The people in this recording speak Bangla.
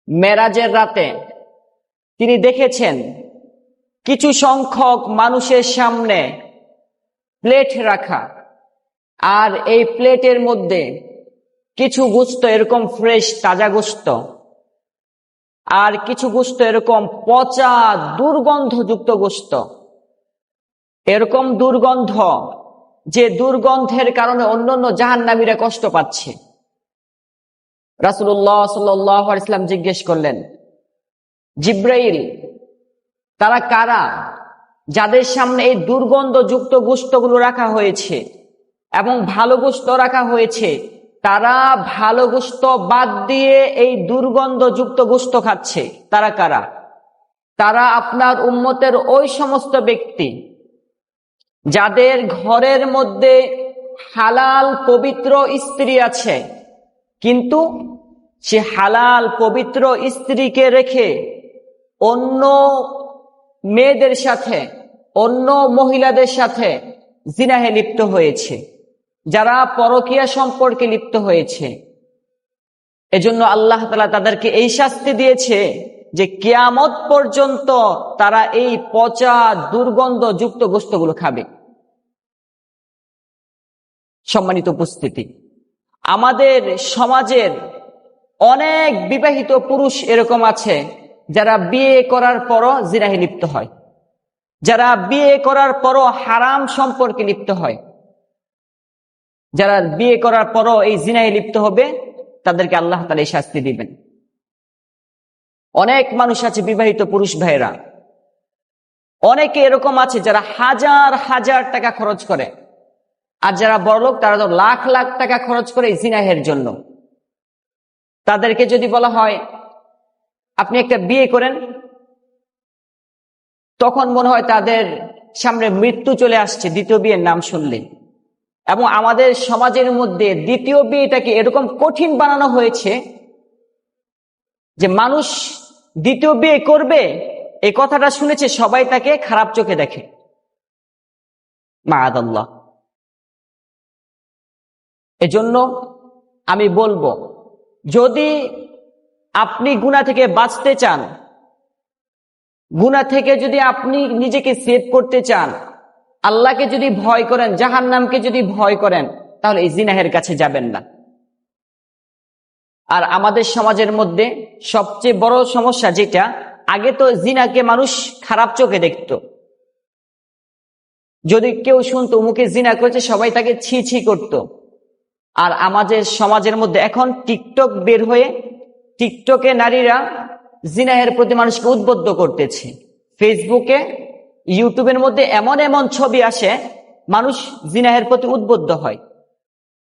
মেরাজের রাতে তিনি দেখেছেন কিছু সংখ্যক মানুষের সামনে প্লেট রাখা, আর এই প্লেটের মধ্যে কিছু গোশত এরকম ফ্রেশ তাজা গোশত, আর কিছু গোশত এরকম পচা দুর্গন্ধযুক্ত গোশত, এরকম দুর্গন্ধ যে দুর্গন্ধের কারণে অন্যান্য জাহান্নামীরা কষ্ট পাচ্ছে। রাসূলুল্লাহ সাল্লাল্লাহু আলাইহি ওয়াসাল্লাম জিজ্ঞেস করলেন, জিব্রাইল, তারা কারা যাদের সামনে এই দুর্গন্ধযুক্ত গোশতগুলো রাখা হয়েছে এবং ভালো গোশত রাখা হয়েছে? তারা ভালো গোশত বাদ দিয়ে এই দুর্গন্ধযুক্ত গোশত খাচ্ছে। তারা কারা? তারা আপনার উম্মতের ওই সমস্ত ব্যক্তি যাদের ঘরের মধ্যে হালাল পবিত্র স্ত্রী আছে, কিন্তু সে হালাল পবিত্র স্ত্রীকে রেখে অন্য মেয়েদের সাথে, অন্য মহিলাদের সাথে জিনাহে লিপ্ত হয়েছে, যারা পরকীয়া সম্পর্কে লিপ্ত হয়েছে। এজন্য আল্লাহ তাআলা তাদেরকে এই শাস্তি দিয়েছে যে কিয়ামত পর্যন্ত তারা এই পচা দুর্গন্ধযুক্ত গোশতগুলো খাবে। সম্মানিত উপস্থিতি, আমাদের সমাজের অনেক বিবাহিত পুরুষ এরকম আছে যারা বিয়ে করার পরও জিনাহে লিপ্ত হয়, যারা বিয়ে করার পরও হারাম সম্পর্কে লিপ্ত হয়। যারা বিয়ে করার পরও এই জিনাহে লিপ্ত হবে, তাদেরকে আল্লাহ তাআলা এই শাস্তি দিবেন। অনেক মানুষ আছে বিবাহিত পুরুষ ভাইরা, অনেকে এরকম আছে যারা হাজার হাজার টাকা খরচ করে, আর যারা বড়লোক তারা তো লাখ লাখ টাকা খরচ করে এই জিনাহের জন্য। তাদেরকে যদি বলা হয় আপনি একটা বিয়ে করেন, তখন মনে হয় তাদের সামনে মৃত্যু চলে আসছে দ্বিতীয় বিয়ের নাম শুনলে। এবং আমাদের সমাজের মধ্যে দ্বিতীয় বিয়েটাকে এরকম কঠিন বানানো হয়েছে যে মানুষ দ্বিতীয় বিয়ে করবে এই কথাটা শুনেছে, সবাই তাকে খারাপ চোখে দেখে। মাআদাল্লাহ। এজন্য আমি বলবো, যদি আপনি গুনাহ থেকে বাঁচতে চান, গুনাহ থেকে যদি আপনি নিজেকে সেভ করতে চান, আল্লাহকে যদি ভয় করেন, জাহান্নামকে যদি ভয় করেন, তাহলে এই জিনাহের কাছে যাবেন না। আর আমাদের সমাজের মধ্যে সবচেয়ে বড় সমস্যা যেটা, আগে তো জিনাকে মানুষ খারাপ চোখে দেখত। যদি কেউ শুনতো মুখে জিনা করেছে, সবাই তাকে ছি ছি করত। আর আমাদের সমাজের মধ্যে এখন টিকটক বের হয়ে টিকটকে নারীরা জিনাহের প্রতি মানুষকে উদ্বুদ্ধ করতেছে। ফেসবুকে, ইউটিউবের মধ্যে এমন এমন ছবি আসে, মানুষ জিনাহের প্রতি উদ্বুদ্ধ হয়।